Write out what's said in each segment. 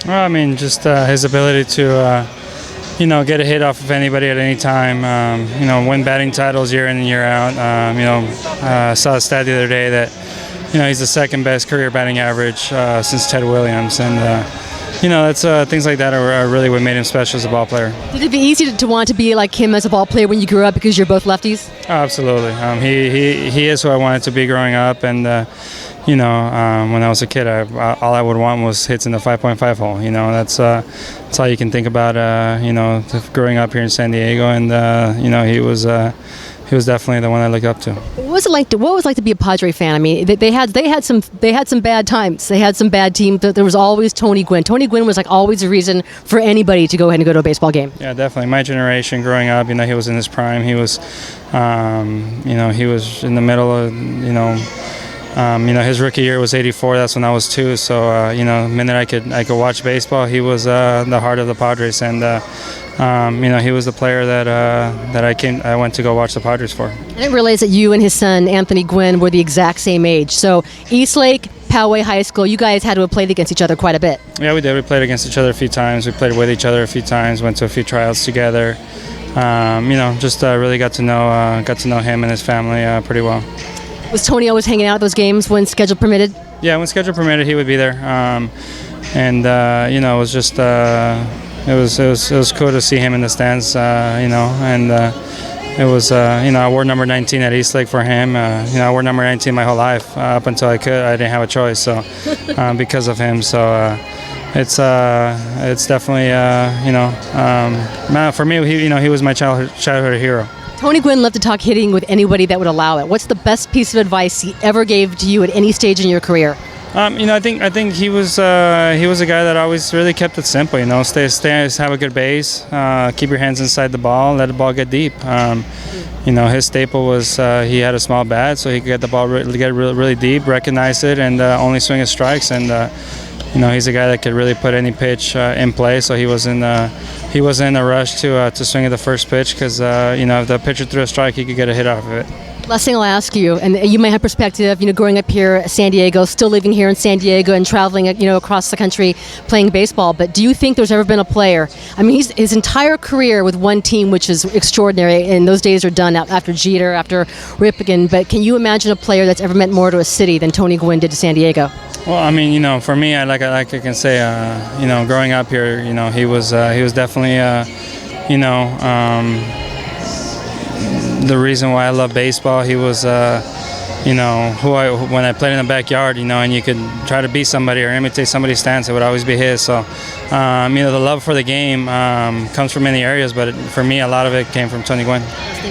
Well, I mean, just his ability to, get a hit off of anybody at any time. Win batting titles year in and year out. I saw a stat the other day that, he's the second best career batting average since Ted Williams, and that's things like that are really what made him special as a ball player. Did it be easy to want to be like him as a ball player when you grew up because you're both lefties? Oh, absolutely. He is who I wanted to be growing up, and when I was a kid, all I would want was hits in the 5.5 hole. That's all you can think about. Growing up here in San Diego, and he was definitely the one I looked up to. What was it like to be a Padre fan? I mean, they had some bad times. They had some bad teams. There was always Tony Gwynn. Tony Gwynn was like always a reason for anybody to go ahead and go to a baseball game. Yeah, definitely. My generation growing up, he was in his prime. He was, he was in the middle of, his rookie year was '84. That's when I was 2. So, the minute I could watch baseball, he was the heart of the Padres, and he was the player that I went to go watch the Padres for. I didn't realize that you and his son Anthony Gwynn were the exact same age. So Eastlake, Poway High School, you guys had to have played against each other quite a bit. Yeah, we did. We played against each other a few times. We played with each other a few times. Went to a few tryouts together. Really got to know him and his family pretty well. Was Tony always hanging out at those games when schedule permitted? Yeah, when schedule permitted, he would be there. It was just it was cool to see him in the stands. It was I wore number 19 at Eastlake for him. I wore number 19 my whole life up until I didn't have a choice. So because of him, so. It's definitely for me he was my childhood hero. Tony Gwynn loved to talk hitting with anybody that would allow it. What's the best piece of advice he ever gave to you at any stage in your career? I think he was a guy that always really kept it simple. Stay, have a good base, keep your hands inside the ball, let the ball get deep. His staple was he had a small bat, so he could get the ball really deep, recognize it, and only swing his strikes. And he's a guy that could really put any pitch in play. So he wasn't in a rush to swing at the first pitch, because if the pitcher threw a strike, he could get a hit off of it. Last thing I'll ask you, and you might have perspective, growing up here in San Diego, still living here in San Diego and traveling, across the country playing baseball, but do you think there's ever been a player, I mean, his entire career with one team, which is extraordinary, and those days are done after Jeter, after Ripken, but can you imagine a player that's ever meant more to a city than Tony Gwynn did to San Diego? Well, I mean, for me, like I can say, growing up here, he was definitely, the reason why I love baseball. He was, when I played in the backyard, and you could try to beat somebody or imitate somebody's stance, it would always be his. So, the love for the game comes from many areas, but for me, a lot of it came from Tony Gwynn.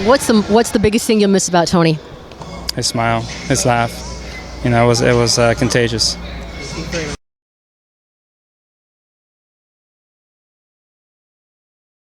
What's the biggest thing you'll miss about Tony? His smile, his laugh. It was contagious.